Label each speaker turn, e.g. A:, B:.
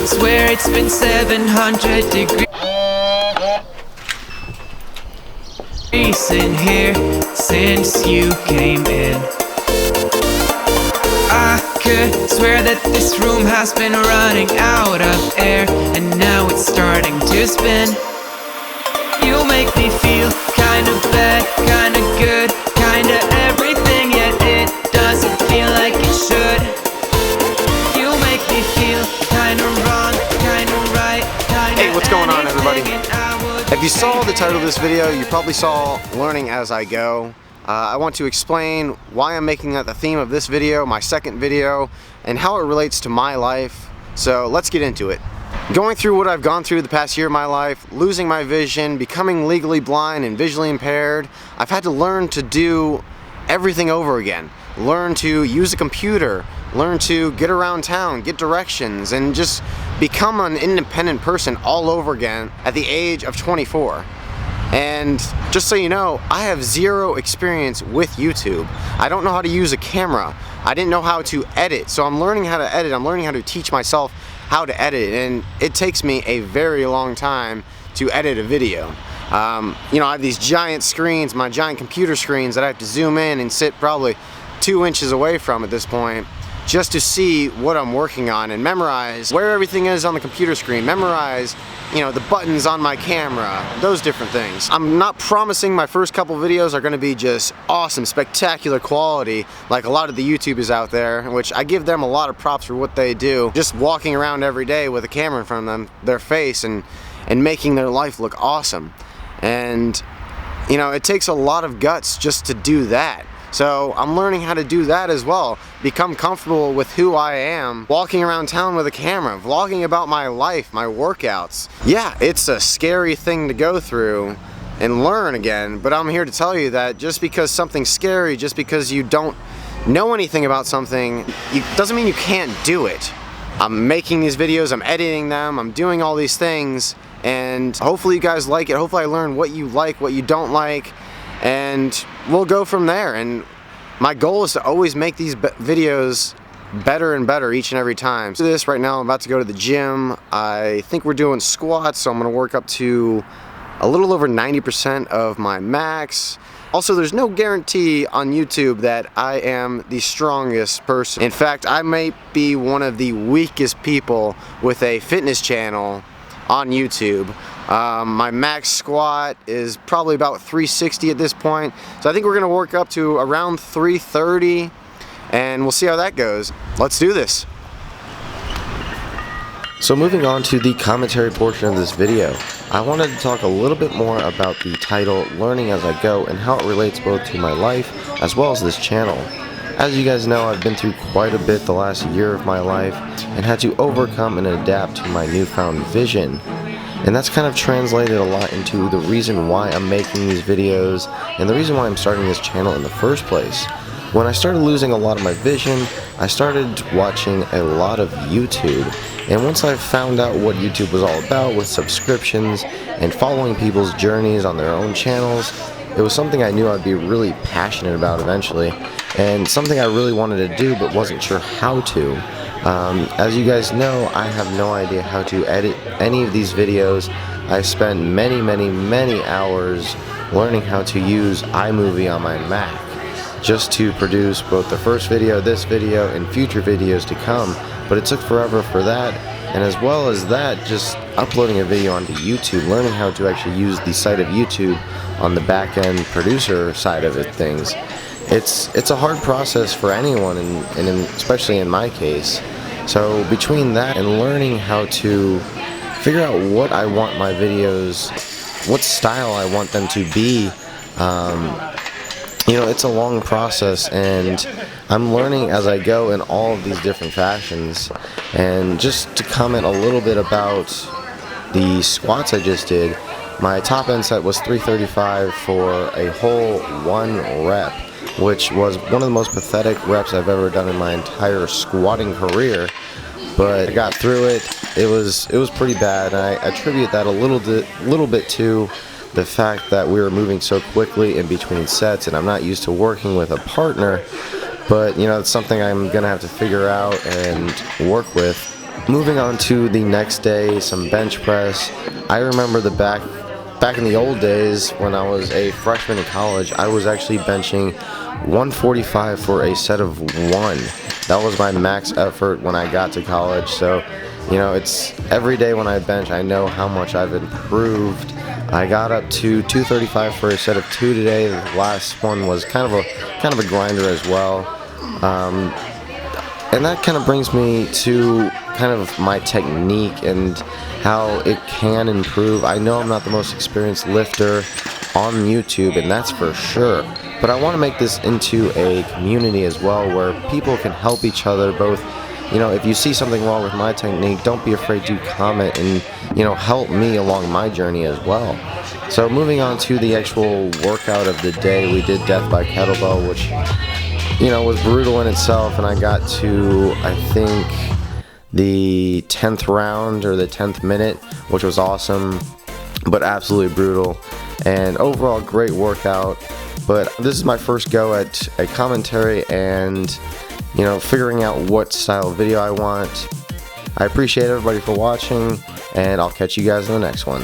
A: Swear it's been 700 degrees in here since you came in. I could swear that this room has been running out of air, and now it's starting to spin. You make me feel kinda bad, kinda good, kinda everything, yet it doesn't feel like it should. You make me feel kinda wrong, kinda right, kinda.
B: Hey, what's going on, everybody? If you saw the title of this video, you probably saw Learning As I Go. I want to explain why I'm making that the theme of this video, my second video, and how it relates to my life. So let's get into it. Going through what I've gone through the past year of my life, losing my vision, becoming legally blind and visually impaired, I've had to learn to do everything over again. Learn to use a computer, learn to get around town, get directions, and just become an independent person all over again at the age of 24. And just so you know, I have zero experience with YouTube. I don't know how to use a camera. I didn't know how to edit, so I'm learning how to edit. I'm learning how to teach myself how to edit, and it takes me a very long time to edit a video. You know, I have these giant screens, my giant computer screens that I have to zoom in and sit probably 2 inches away from at this point, just to see what I'm working on and memorize where everything is on the computer screen, memorize, you know, the buttons on my camera, those different things. I'm not promising my first couple videos are going to be just awesome, spectacular quality like a lot of the YouTubers out there, which I give them a lot of props for what they do, just walking around every day with a camera in front of them, their face, and making their life look awesome. And, you know, it takes a lot of guts just to do that. So I'm learning how to do that as well, become comfortable with who I am, walking around town with a camera, vlogging about my life, my workouts. Yeah, it's a scary thing to go through and learn again, but I'm here to tell you that just because something's scary, just because you don't know anything about something, doesn't mean you can't do it. I'm making these videos, I'm editing them, I'm doing all these things, and hopefully you guys like it. Hopefully I learn what you like, what you don't like, and we'll go from there. And my goal is to always make these videos better and better each and every time. So this right now, I'm about to go to the gym. I think we're doing squats, so I'm going to work up to a little over 90% of my max. Also, there's no guarantee on YouTube that I am the strongest person. In fact, I may be one of the weakest people with a fitness channel on YouTube. My max squat is probably about 360 at this point, so I think we're gonna work up to around 330, and we'll see how that goes. Let's do this.
C: So moving on to the commentary portion of this video, I wanted to talk a little bit more about the title Learning As I Go and how it relates both to my life as well as this channel. As you guys know, I've been through quite a bit the last year of my life and had to overcome and adapt to my newfound vision. And that's kind of translated a lot into the reason why I'm making these videos and the reason why I'm starting this channel in the first place. When I started losing a lot of my vision, I started watching a lot of YouTube. And once I found out what YouTube was all about with subscriptions and following people's journeys on their own channels, it was something I knew I'd be really passionate about eventually, and something I really wanted to do but wasn't sure how to. As you guys know, I have no idea how to edit any of these videos. I spent many hours learning how to use iMovie on my Mac just to produce both the first video, this video, and future videos to come, but it took forever for that. And as well as that, just uploading a video onto YouTube, learning how to actually use the site of YouTube on the back-end producer side of things. It's a hard process for anyone, and especially in my case. So between that and learning how to figure out what I want my videos, what style I want them to be, you know, it's a long process, and I'm learning as I go in all of these different fashions. And just to comment a little bit about the squats I just did, my top end set was 335 for a whole 1 rep, which was one of the most pathetic reps I've ever done in my entire squatting career. But I got through it. It was pretty bad, and I attribute that a little bit to the fact that we were moving so quickly in between sets, and I'm not used to working with a partner. But you know, it's something I'm gonna have to figure out and work with Moving on to the next day, some bench press. I remember back in the old days when I was a freshman in college, I was actually benching 145 for a set of 1. That was my max effort when I got to college. So, you know, it's every day when I bench, I know how much I've improved. I got up to 235 for a set of 2 today. The last one was kind of a grinder as well. And that kind of brings me to kind of my technique and how it can improve. I know I'm not the most experienced lifter on YouTube, and that's for sure, but I want to make this into a community as well where people can help each other. Both, you know, if you see something wrong with my technique, don't be afraid to comment and, you know, help me along my journey as well. So moving on to the actual workout of the day, we did death by kettlebell, which, you know, was brutal in itself, and I got to, I think, the 10th round or the 10th minute, which was awesome, but absolutely brutal. And overall, great workout. But this is my first go at a commentary and, you know, figuring out what style of video I want. I appreciate everybody for watching, and I'll catch you guys in the next one.